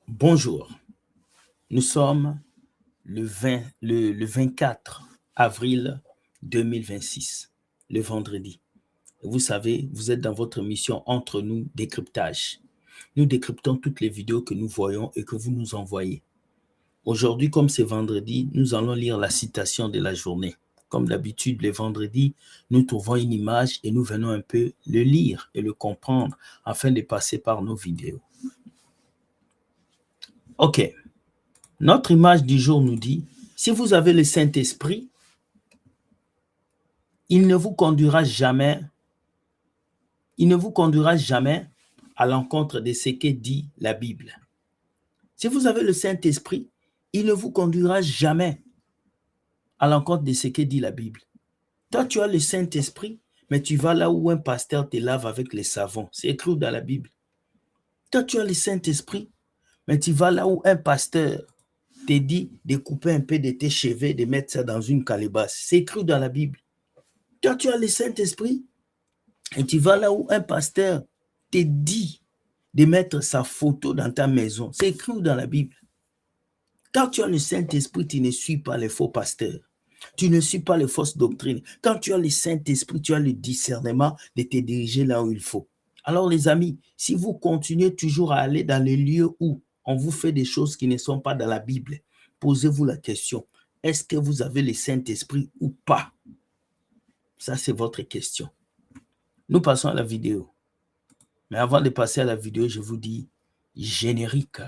Bonjour, nous sommes le 24 avril 2026, le vendredi. Vous savez, vous êtes dans votre mission Entre nous décryptage. Nous décryptons toutes les vidéos que nous voyons et que vous nous envoyez. Aujourd'hui, comme c'est vendredi, nous allons lire la citation de la journée. Comme d'habitude, les vendredis, nous trouvons une image et nous venons un peu le lire et le comprendre afin de passer par nos vidéos. Ok. Notre image du jour nous dit, si vous avez le Saint-Esprit, il ne vous conduira jamais à l'encontre de ce que dit la Bible. Si vous avez le Saint-Esprit, il ne vous conduira jamais à l'encontre de ce que dit la Bible. Toi, tu as le Saint-Esprit, mais tu vas là où un pasteur te lave avec les savons. C'est écrit dans la Bible. Toi, tu as le Saint-Esprit, mais tu vas là où un pasteur te dit de couper un peu de tes cheveux, de mettre ça dans une calebasse. C'est écrit dans la Bible. Toi, tu as le Saint-Esprit et tu vas là où un pasteur te dit de mettre sa photo dans ta maison. C'est écrit dans la Bible. Quand tu as le Saint-Esprit, tu ne suis pas les faux pasteurs. Tu ne suis pas les fausses doctrines. Quand tu as le Saint-Esprit, tu as le discernement de te diriger là où il faut. Alors les amis, si vous continuez toujours à aller dans les lieux où on vous fait des choses qui ne sont pas dans la Bible, posez-vous la question, est-ce que vous avez le Saint-Esprit ou pas? Ça, c'est votre question. Nous passons à la vidéo. Mais avant de passer à la vidéo, je vous dis générique.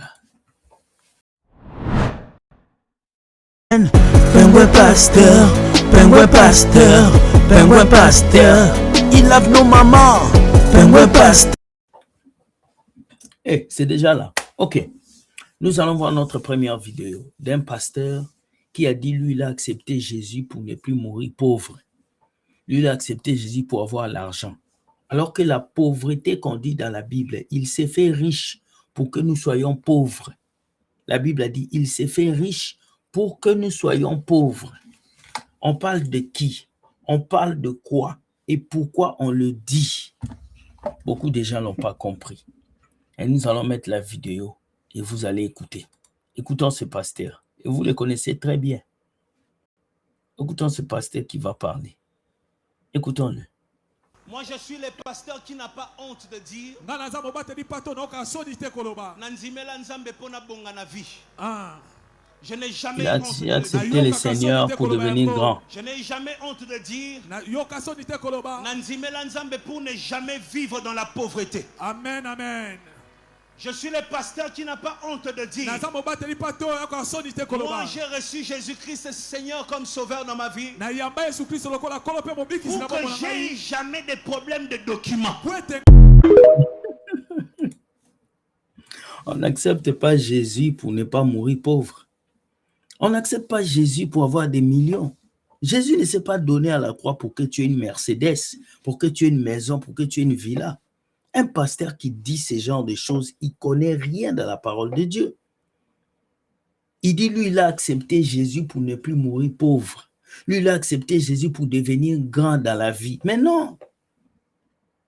Pingouin pasteur, pingouin pasteur, pingouin pasteur, il lave nos mamans, pingouin pasteur. Eh, c'est déjà là. Ok. Nous allons voir notre première vidéo d'un pasteur qui a dit, lui, il a accepté Jésus pour ne plus mourir pauvre. Lui, il a accepté Jésus pour avoir l'argent. Alors que la pauvreté qu'on dit dans la Bible, il s'est fait riche pour que nous soyons pauvres. La Bible a dit, il s'est fait riche pour que nous soyons pauvres. On parle de qui? On parle de quoi? Et pourquoi on le dit? Beaucoup de gens ne l'ont pas compris. Et nous allons mettre la vidéo et vous allez écouter. Écoutons ce pasteur. Et vous le connaissez très bien. Écoutons ce pasteur qui va parler. Écoutons-le. Moi, je suis le pasteur qui n'a pas honte de dire je n'ai jamais honte Il a accepté le Seigneur pour devenir grand. Je n'ai jamais honte de dire pour ne jamais vivre dans la pauvreté. Amen, amen. Je suis le pasteur qui n'a pas honte de dire moi j'ai reçu Jésus-Christ Seigneur comme sauveur dans ma vie pour que j'ai jamais de problème de documents. On n'accepte pas Jésus pour ne pas mourir pauvre. On n'accepte pas Jésus pour avoir des millions. Jésus ne s'est pas donné à la croix pour que tu aies une Mercedes, pour que tu aies une maison, pour que tu aies une villa. Un pasteur qui dit ce genre de choses, il ne connaît rien de la parole de Dieu. Il dit, lui, il a accepté Jésus pour ne plus mourir pauvre. Lui, il a accepté Jésus pour devenir grand dans la vie. Mais non.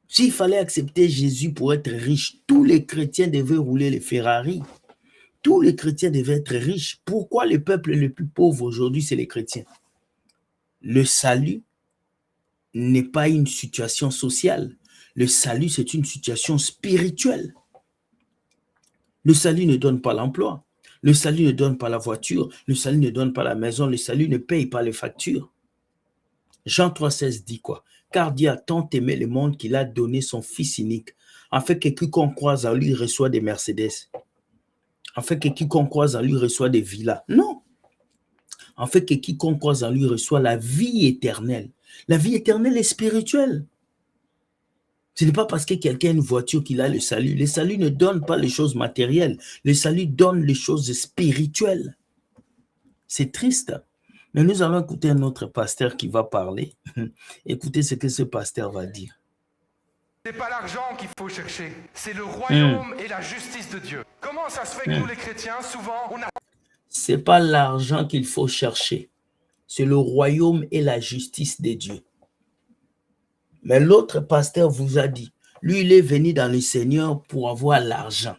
S'il fallait accepter Jésus pour être riche, tous les chrétiens devaient rouler les Ferrari. Tous les chrétiens devaient être riches. Pourquoi le peuple le plus pauvre aujourd'hui, c'est les chrétiens? Le salut n'est pas une situation sociale. Le salut, c'est une situation spirituelle. Le salut ne donne pas l'emploi. Le salut ne donne pas la voiture. Le salut ne donne pas la maison. Le salut ne paye pas les factures. Jean 3,16 dit quoi? Car Dieu a tant aimé le monde qu'il a donné son Fils unique, afin que quiconque croise en lui reçoit des Mercedes. Afin que quiconque croise en lui reçoit des villas. Non. Afin que quiconque croise en lui reçoit la vie éternelle. La vie éternelle est spirituelle. Ce n'est pas parce que quelqu'un a une voiture qu'il a le salut. Le salut ne donne pas les choses matérielles. Le salut donne les choses spirituelles. C'est triste. Mais nous allons écouter un autre pasteur qui va parler. Écoutez ce que ce pasteur va dire. Ce n'est pas l'argent qu'il faut chercher, c'est le royaume et la justice de Dieu. Comment ça se fait que nous les chrétiens, souvent, on a... Ce n'est pas l'argent qu'il faut chercher, c'est le royaume et la justice de Dieu. Mais l'autre pasteur vous a dit, lui, il est venu dans le Seigneur pour avoir l'argent.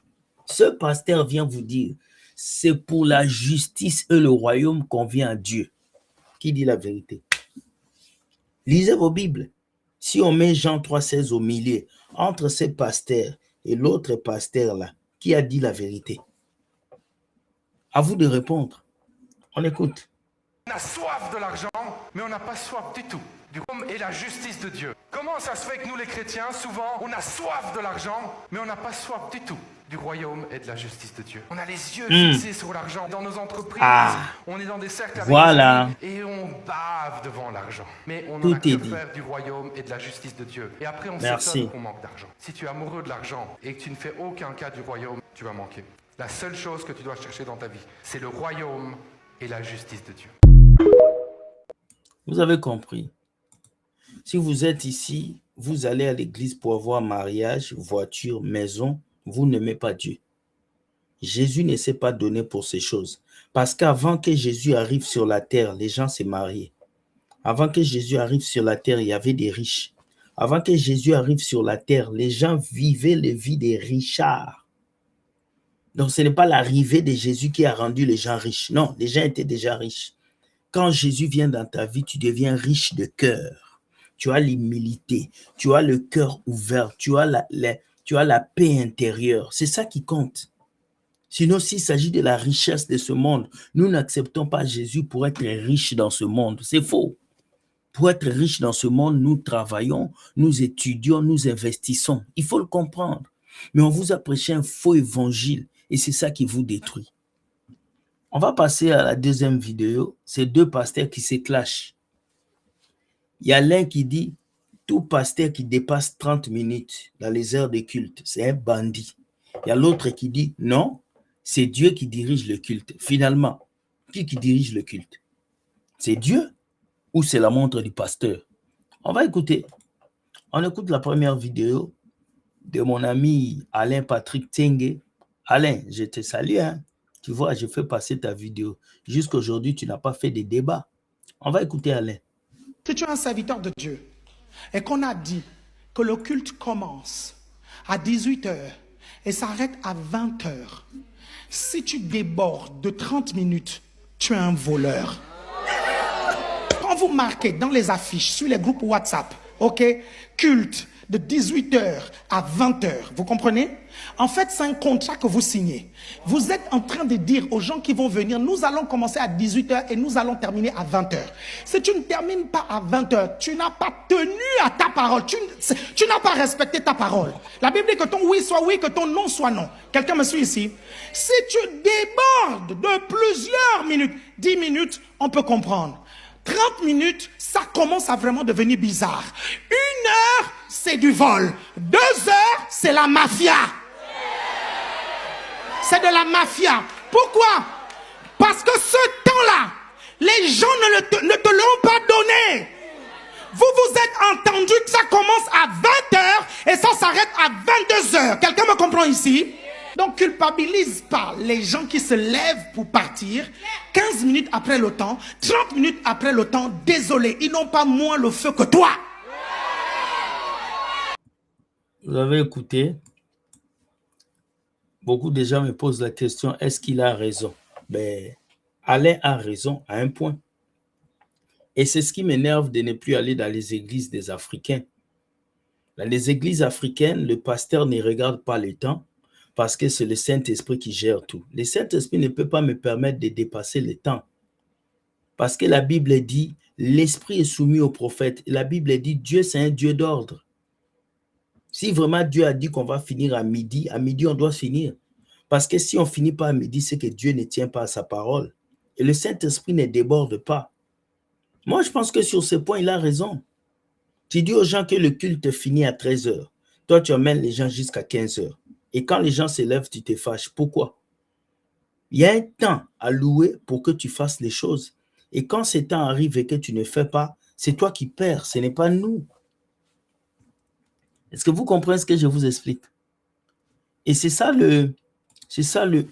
Ce pasteur vient vous dire, c'est pour la justice et le royaume qu'on vient à Dieu. Qui dit la vérité? Lisez vos Bibles. Si on met Jean 3,16 au milieu, entre ces pasteurs et l'autre pasteur là, qui a dit la vérité? À vous de répondre. On écoute. On a soif de l'argent, mais on n'a pas soif du tout du royaume et la justice de Dieu. Comment ça se fait que nous les chrétiens, souvent, on a soif de l'argent, mais on n'a pas soif du tout du royaume et de la justice de Dieu? On a les yeux fixés sur l'argent. Dans nos entreprises, on est dans des cercles avec des amis et on bave devant l'argent. Mais on n'a que faire du royaume et de la justice de Dieu. Et après, on s'étonne qu'on manque d'argent. Si tu es amoureux de l'argent et que tu ne fais aucun cas du royaume, tu vas manquer. La seule chose que tu dois chercher dans ta vie, c'est le royaume et la justice de Dieu. Vous avez compris. Si vous êtes ici, vous allez à l'église pour avoir mariage, voiture, maison, vous n'aimez pas Dieu. Jésus ne s'est pas donné pour ces choses. Parce qu'avant que Jésus arrive sur la terre, les gens se mariaient. Avant que Jésus arrive sur la terre, il y avait des riches. Avant que Jésus arrive sur la terre, les gens vivaient la vie des richards. Donc, ce n'est pas l'arrivée de Jésus qui a rendu les gens riches. Non, les gens étaient déjà riches. Quand Jésus vient dans ta vie, tu deviens riche de cœur. Tu as l'humilité, tu as le cœur ouvert, tu as la paix intérieure. C'est ça qui compte. Sinon, s'il s'agit de la richesse de ce monde, nous n'acceptons pas Jésus pour être riche dans ce monde. C'est faux. Pour être riche dans ce monde, nous travaillons, nous étudions, nous investissons. Il faut le comprendre. Mais on vous a prêché un faux évangile et c'est ça qui vous détruit. On va passer à la deuxième vidéo. C'est deux pasteurs qui se clashent. Il y a l'un qui dit, tout pasteur qui dépasse 30 minutes dans les heures de culte, c'est un bandit. Il y a l'autre qui dit, non, c'est Dieu qui dirige le culte. Finalement, qui dirige le culte? C'est Dieu ou c'est la montre du pasteur? On va écouter. On écoute la première vidéo de mon ami Alain Patrick Tengue. Alain, je te salue. Hein? Tu vois, je fais passer ta vidéo. Jusqu'aujourd'hui, tu n'as pas fait de débat. On va écouter Alain. Si tu es un serviteur de Dieu et qu'on a dit que le culte commence à 18h et s'arrête à 20h, si tu débordes de 30 minutes, tu es un voleur. Quand vous marquez dans les affiches, sur les groupes WhatsApp, ok, culte de 18h à 20h, vous comprenez? En fait, c'est un contrat que vous signez. Vous êtes en train de dire aux gens qui vont venir, nous allons commencer à 18h et nous allons terminer à 20h. Si tu ne termines pas à 20h, tu n'as pas tenu à ta parole. Tu n'as pas respecté ta parole. La Bible dit que ton oui soit oui, que ton non soit non. Quelqu'un me suit ici? Si tu débordes de plusieurs minutes, 10 minutes, on peut comprendre. 30 minutes, ça commence à vraiment devenir bizarre. 1 heure, c'est du vol. 2 heures, c'est la mafia. C'est de la mafia. Pourquoi? Parce que ce temps-là, les gens ne te l'ont pas donné. Vous vous êtes entendu que ça commence à 20 heures et ça s'arrête à 22 heures. Quelqu'un me comprend ici? Donc, culpabilise pas les gens qui se lèvent pour partir 15 minutes après le temps, 30 minutes après le temps. Désolé, ils n'ont pas moins le feu que toi. Vous avez écouté. Beaucoup de gens me posent la question, est-ce qu'il a raison? Ben, Alain a raison à un point. Et c'est ce qui m'énerve de ne plus aller dans les églises des Africains. Dans les églises africaines, le pasteur ne regarde pas le temps parce que c'est le Saint-Esprit qui gère tout. Le Saint-Esprit ne peut pas me permettre de dépasser le temps. Parce que la Bible dit, l'Esprit est soumis au prophète. La Bible dit, Dieu c'est un Dieu d'ordre. Si vraiment Dieu a dit qu'on va finir à midi on doit finir. Parce que si on ne finit pas à midi, c'est que Dieu ne tient pas à sa parole. Et le Saint-Esprit ne déborde pas. Moi, je pense que sur ce point, il a raison. Tu dis aux gens que le culte finit à 13h. Toi, tu emmènes les gens jusqu'à 15h. Et quand les gens se lèvent, tu te fâches. Pourquoi? Il y a un temps à louer pour que tu fasses les choses. Et quand ce temps arrive et que tu ne fais pas, c'est toi qui perds, ce n'est pas nous. Est-ce que vous comprenez ce que je vous explique? Et c'est ça le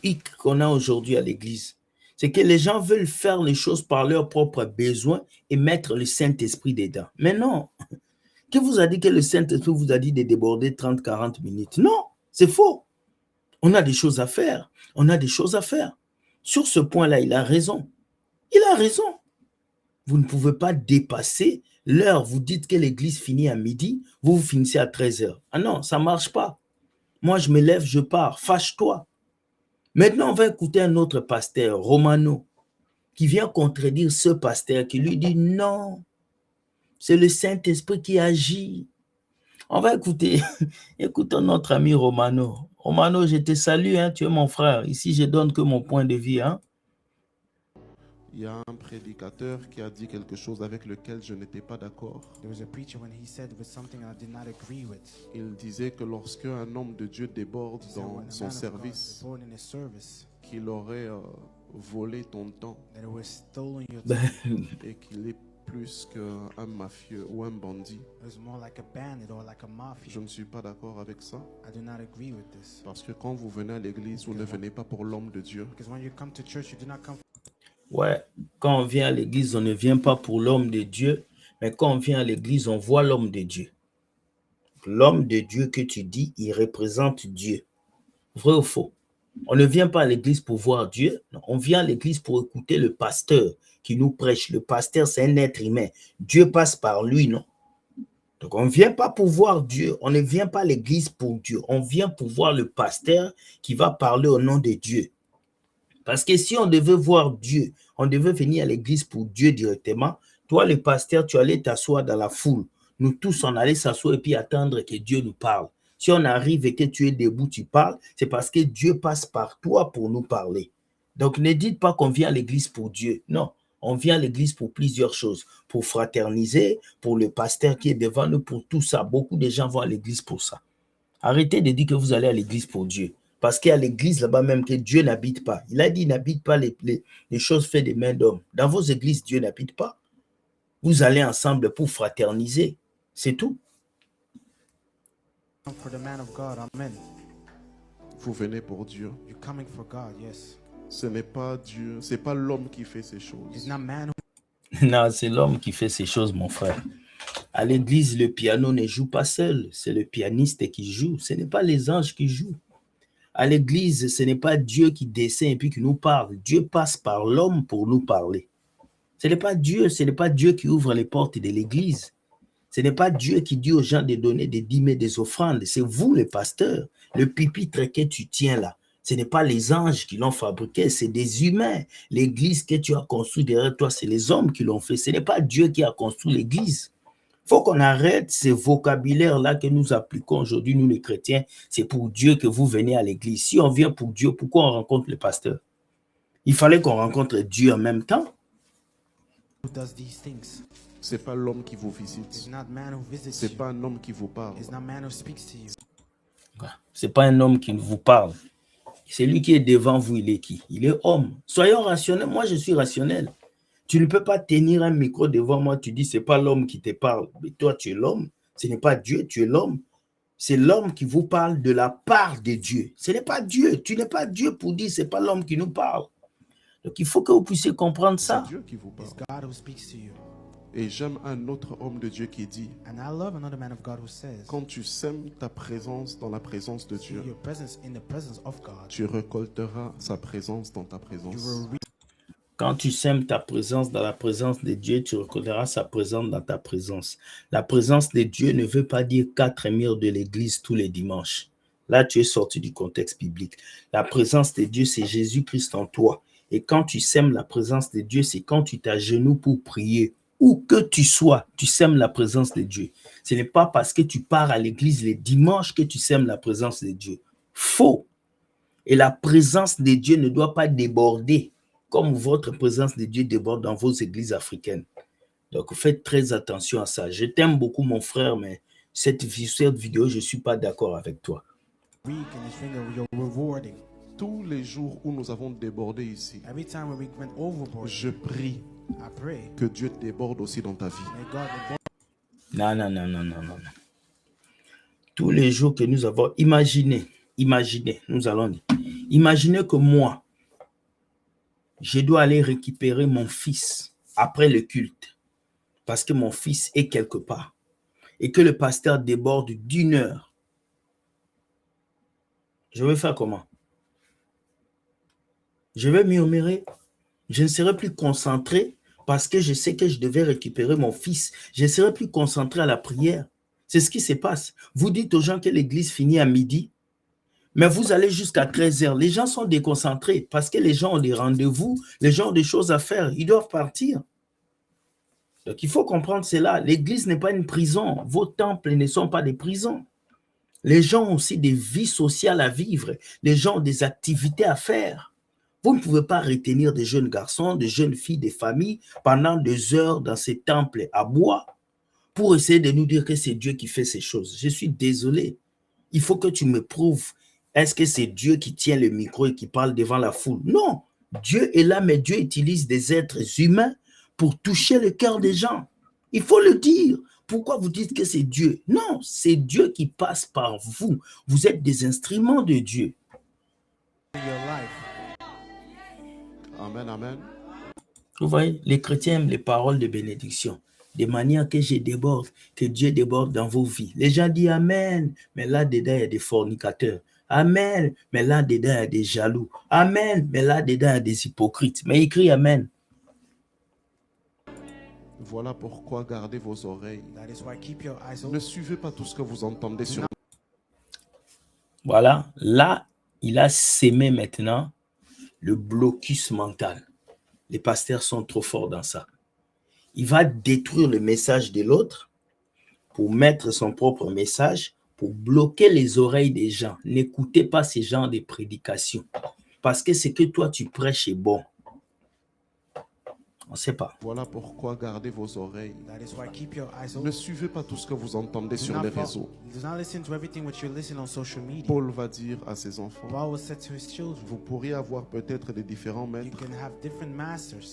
hic qu'on a aujourd'hui à l'église. C'est que les gens veulent faire les choses par leurs propres besoins et mettre le Saint-Esprit dedans. Mais non. Qui vous a dit que le Saint-Esprit vous a dit de déborder 30-40 minutes? Non, c'est faux. On a des choses à faire. On a des choses à faire. Sur ce point-là, il a raison. Il a raison. Vous ne pouvez pas dépasser l'heure. Vous dites que l'église finit à midi, vous finissez à 13h. Ah non, ça ne marche pas. Moi, je me lève, je pars. Fâche-toi. Maintenant, on va écouter un autre pasteur, Romano, qui vient contredire ce pasteur qui lui dit non, c'est le Saint-Esprit qui agit. On va écouter, écoutons notre ami Romano. Romano, je te salue, hein, tu es mon frère. Ici, je donne que mon point de vue. Hein. Il y a un prédicateur qui a dit quelque chose avec lequel je n'étais pas d'accord. Il disait que lorsque un homme de Dieu déborde dans son service, qu'il aurait volé ton temps et qu'il est plus qu'un mafieux ou un bandit. Je ne suis pas d'accord avec ça. Parce que quand vous venez à l'église, vous ne venez pas pour l'homme de Dieu. Ouais, quand on vient à l'église, on ne vient pas pour l'homme de Dieu, mais quand on vient à l'église, on voit l'homme de Dieu. L'homme de Dieu que tu dis, il représente Dieu. Vrai ou faux? On ne vient pas à l'église pour voir Dieu, non, on vient à l'église pour écouter le pasteur qui nous prêche. Le pasteur, c'est un être humain. Dieu passe par lui, non? Donc, on ne vient pas pour voir Dieu, on ne vient pas à l'église pour Dieu. On vient pour voir le pasteur qui va parler au nom de Dieu. Parce que si on devait voir Dieu, on devait venir à l'église pour Dieu directement. Toi, le pasteur, tu allais t'asseoir dans la foule. Nous tous, on allait s'asseoir et puis attendre que Dieu nous parle. Si on arrive et que tu es debout, tu parles, c'est parce que Dieu passe par toi pour nous parler. Donc, ne dites pas qu'on vient à l'église pour Dieu. Non, on vient à l'église pour plusieurs choses. Pour fraterniser, pour le pasteur qui est devant nous, pour tout ça. Beaucoup de gens vont à l'église pour ça. Arrêtez de dire que vous allez à l'église pour Dieu. Parce qu'il y a l'église là-bas même que Dieu n'habite pas. Il a dit, il n'habite pas les choses faites des mains d'hommes. Dans vos églises, Dieu n'habite pas. Vous allez ensemble pour fraterniser. C'est tout. Vous venez pour Dieu. Ce n'est pas Dieu, c'est pas l'homme qui fait ces choses. Non, c'est l'homme qui fait ces choses, mon frère. À l'église, le piano ne joue pas seul. C'est le pianiste qui joue. Ce n'est pas les anges qui jouent. À l'église, ce n'est pas Dieu qui descend et puis qui nous parle. Dieu passe par l'homme pour nous parler. Ce n'est pas Dieu qui ouvre les portes de l'église. Ce n'est pas Dieu qui dit aux gens de donner des dîmes et des offrandes. C'est vous, le pasteur. Le pupitre que tu tiens là, ce n'est pas les anges qui l'ont fabriqué, c'est des humains. L'église que tu as construite derrière toi, c'est les hommes qui l'ont fait. Ce n'est pas Dieu qui a construit l'église. Il faut qu'on arrête ces vocabulaires-là que nous appliquons aujourd'hui, nous les chrétiens. C'est pour Dieu que vous venez à l'église. Si on vient pour Dieu, pourquoi on rencontre le pasteur? Il fallait qu'on rencontre Dieu en même temps. C'est pas l'homme qui vous visite. C'est pas un homme qui vous parle. C'est pas un homme qui vous parle. C'est lui qui est devant vous, il est qui? Il est homme. Soyons rationnels. Moi, je suis rationnel. Tu ne peux pas tenir un micro devant moi, tu dis, c'est pas l'homme qui te parle. Mais toi, tu es l'homme. Ce n'est pas Dieu, tu es l'homme. C'est l'homme qui vous parle de la part de Dieu. Ce n'est pas Dieu. Tu n'es pas Dieu pour dire, c'est pas l'homme qui nous parle. Donc, il faut que vous puissiez comprendre ça. C'est Dieu qui vous parle. Et j'aime un autre homme de Dieu qui dit, quand tu sèmes ta présence dans la présence de Dieu, tu récolteras sa présence dans ta présence. Quand tu sèmes ta présence dans la présence de Dieu, tu reconnaîtras sa présence dans ta présence. La présence de Dieu ne veut pas dire 4 murs de l'église tous les dimanches. Là, tu es sorti du contexte biblique. La présence de Dieu, c'est Jésus-Christ en toi. Et quand tu sèmes la présence de Dieu, c'est quand tu t'agenouilles pour prier. Où que tu sois, tu sèmes la présence de Dieu. Ce n'est pas parce que tu pars à l'église les dimanches que tu sèmes la présence de Dieu. Faux. Et la présence de Dieu ne doit pas déborder comme votre présence de Dieu déborde dans vos églises africaines. Donc, faites très attention à ça. Je t'aime beaucoup, mon frère, mais cette vidéo, je ne suis pas d'accord avec toi. Tous les jours où nous avons débordé ici, je prie que Dieu déborde aussi dans ta vie. Non. Tous les jours que nous avons imaginé, nous allons dire, imaginez que moi, je dois aller récupérer mon fils après le culte parce que mon fils est quelque part et que le pasteur déborde d'1 heure. Je vais faire comment? Je vais murmurer. Je ne serai plus concentré parce que je sais que je devais récupérer mon fils. Je ne serai plus concentré à la prière. C'est ce qui se passe. Vous dites aux gens que l'église finit à midi, mais vous allez jusqu'à 13h. Les gens sont déconcentrés parce que les gens ont des rendez-vous, les gens ont des choses à faire. Ils doivent partir. Donc, il faut comprendre cela. L'église n'est pas une prison. Vos temples ne sont pas des prisons. Les gens ont aussi des vies sociales à vivre. Les gens ont des activités à faire. Vous ne pouvez pas retenir des jeunes garçons, des jeunes filles, des familles pendant 2 heures dans ces temples à bois pour essayer de nous dire que c'est Dieu qui fait ces choses. Je suis désolé. Il faut que tu me prouves. Est-ce que c'est Dieu qui tient le micro et qui parle devant la foule? Non. Dieu est là, mais Dieu utilise des êtres humains pour toucher le cœur des gens. Il faut le dire. Pourquoi vous dites que c'est Dieu? Non, c'est Dieu qui passe par vous. Vous êtes des instruments de Dieu. Amen, amen. Vous voyez, les chrétiens aiment les paroles de bénédiction, de manière que je déborde, que Dieu déborde dans vos vies. Les gens disent Amen, mais là-dedans, il y a des fornicateurs. Amen, mais là-dedans, il y a des jaloux. Amen, mais là-dedans, il y a des hypocrites. Mais écrit Amen. Voilà pourquoi gardez vos oreilles. Ne suivez pas tout ce que vous entendez sur... Voilà, là, il a sémé maintenant le blocus mental. Les pasteurs sont trop forts dans ça. Il va détruire le message de l'autre pour mettre son propre message, pour bloquer les oreilles des gens. N'écoutez pas ces genres de prédications parce que ce que toi tu prêches est bon. On ne sait pas. Voilà pourquoi gardez vos oreilles. Ne suivez pas tout ce que vous entendez sur les réseaux. Paul va dire à ses enfants, vous pourriez avoir peut-être des différents maîtres,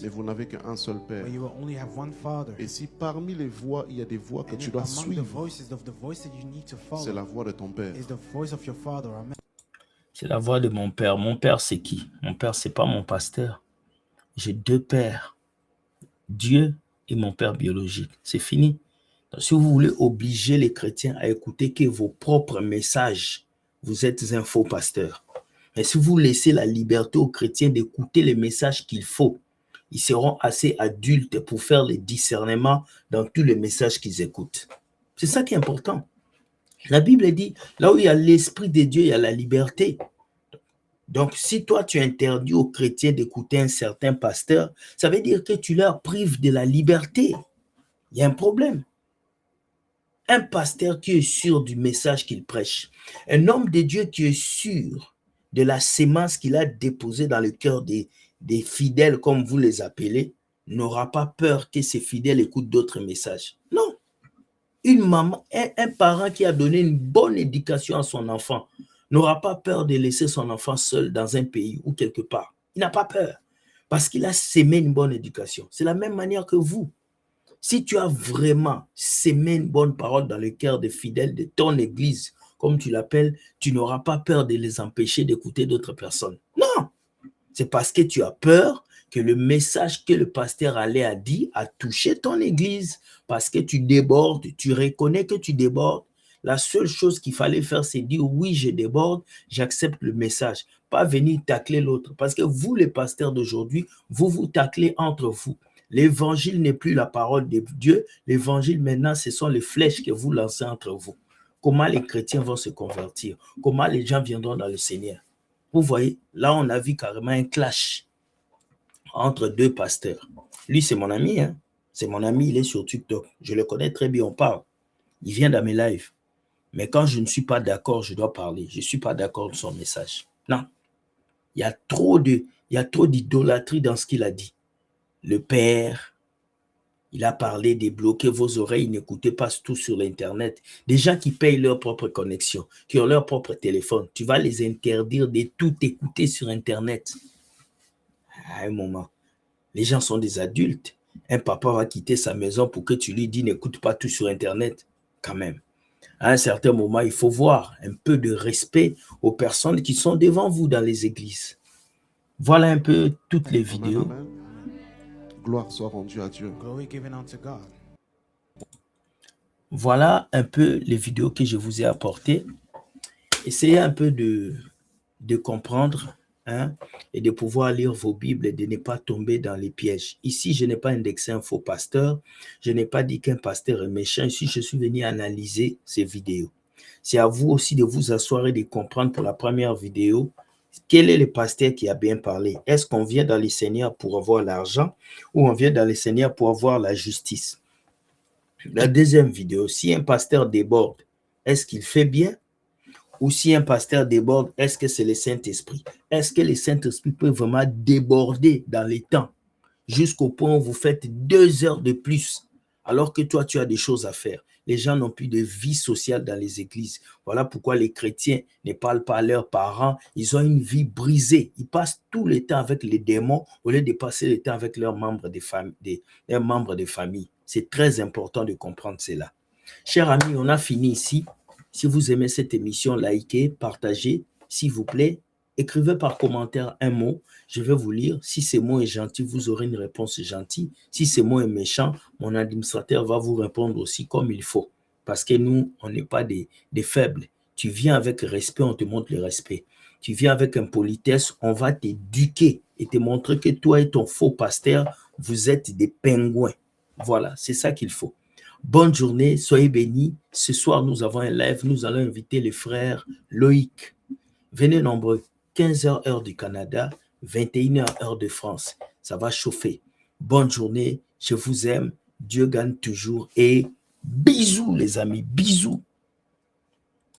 mais vous n'avez qu'un seul Père. Et si parmi les voix, il y a des voix que tu dois suivre, c'est la voix de ton Père. C'est la voix de mon Père. Mon Père, c'est qui? Mon Père, c'est pas mon pasteur. J'ai 2 pères. Dieu est mon père biologique. C'est fini. Donc, si vous voulez obliger les chrétiens à écouter que vos propres messages, vous êtes un faux pasteur. Mais si vous laissez la liberté aux chrétiens d'écouter les messages qu'il faut, ils seront assez adultes pour faire le discernement dans tous les messages qu'ils écoutent. C'est ça qui est important. La Bible dit, là où il y a l'Esprit de Dieu, il y a la liberté. Donc, si toi, tu interdis aux chrétiens d'écouter un certain pasteur, ça veut dire que tu leur prives de la liberté. Il y a un problème. Un pasteur qui est sûr du message qu'il prêche, un homme de Dieu qui est sûr de la sémence qu'il a déposée dans le cœur des fidèles, comme vous les appelez, n'aura pas peur que ses fidèles écoutent d'autres messages. Non. Une maman, un parent qui a donné une bonne éducation à son enfant, n'aura pas peur de laisser son enfant seul dans un pays ou quelque part. Il n'a pas peur parce qu'il a sémé une bonne éducation. C'est la même manière que vous. Si tu as vraiment sémé une bonne parole dans le cœur des fidèles de ton église, comme tu l'appelles, tu n'auras pas peur de les empêcher d'écouter d'autres personnes. Non, c'est parce que tu as peur que le message que le pasteur allait a dit a touché ton église, parce que tu débordes, tu reconnais que tu débordes. La seule chose qu'il fallait faire, c'est dire oui, je déborde, j'accepte le message. Pas venir tacler l'autre. Parce que vous, les pasteurs d'aujourd'hui, vous vous taclez entre vous. L'évangile n'est plus la parole de Dieu. L'évangile, maintenant, ce sont les flèches que vous lancez entre vous. Comment les chrétiens vont se convertir? Comment les gens viendront dans le Seigneur? Vous voyez, là, on a vu carrément un clash entre 2 pasteurs. Lui, c'est mon ami. Hein? C'est mon ami, il est sur TikTok. Je le connais très bien, on parle. Il vient dans mes lives. Mais quand je ne suis pas d'accord, je dois parler. Je ne suis pas d'accord de son message. Non. Il y a trop d'idolâtrie dans ce qu'il a dit. Le Père, il a parlé de bloquer vos oreilles, n'écoutez pas tout sur l'Internet. Des gens qui payent leur propre connexion, qui ont leur propre téléphone, tu vas les interdire de tout écouter sur Internet. À un moment, les gens sont des adultes. Un papa va quitter sa maison pour que tu lui dis n'écoute pas tout sur Internet. Quand même. À un certain moment, il faut voir un peu de respect aux personnes qui sont devant vous dans les églises. Voilà un peu toutes les vidéos. Amen. Gloire soit rendue à Dieu. Voilà un peu les vidéos que je vous ai apportées. Essayez un peu de comprendre hein, et de pouvoir lire vos Bibles et de ne pas tomber dans les pièges. Ici, je n'ai pas indexé un faux pasteur. Je n'ai pas dit qu'un pasteur est méchant. Ici, je suis venu analyser ces vidéos. C'est à vous aussi de vous asseoir et de comprendre pour la première vidéo quel est le pasteur qui a bien parlé. Est-ce qu'on vient dans les Seigneurs pour avoir l'argent ou on vient dans les Seigneurs pour avoir la justice? La deuxième vidéo, si un pasteur déborde, est-ce qu'il fait bien? Ou si un pasteur déborde, est-ce que c'est le Saint-Esprit? Est-ce que le Saint-Esprit peut vraiment déborder dans les temps jusqu'au point où vous faites 2 heures de plus alors que toi, tu as des choses à faire? Les gens n'ont plus de vie sociale dans les églises. Voilà pourquoi les chrétiens ne parlent pas à leurs parents. Ils ont une vie brisée. Ils passent tout le temps avec les démons au lieu de passer le temps avec leurs membres de famille. C'est très important de comprendre cela. Chers amis, on a fini ici. Si vous aimez cette émission, likez, partagez, s'il vous plaît. Écrivez par commentaire un mot, je vais vous lire. Si ce mot est gentil, vous aurez une réponse gentille. Si ce mot est méchant, mon administrateur va vous répondre aussi comme il faut. Parce que nous, on n'est pas des faibles. Tu viens avec respect, on te montre le respect. Tu viens avec impolitesse, on va t'éduquer et te montrer que toi et ton faux pasteur, vous êtes des pingouins. Voilà, c'est ça qu'il faut. Bonne journée, soyez bénis. Ce soir, nous avons un live. Nous allons inviter les frères Loïc. Venez nombreux. 15h heure du Canada, 21h heure de France. Ça va chauffer. Bonne journée. Je vous aime. Dieu gagne toujours. Et bisous les amis. Bisous.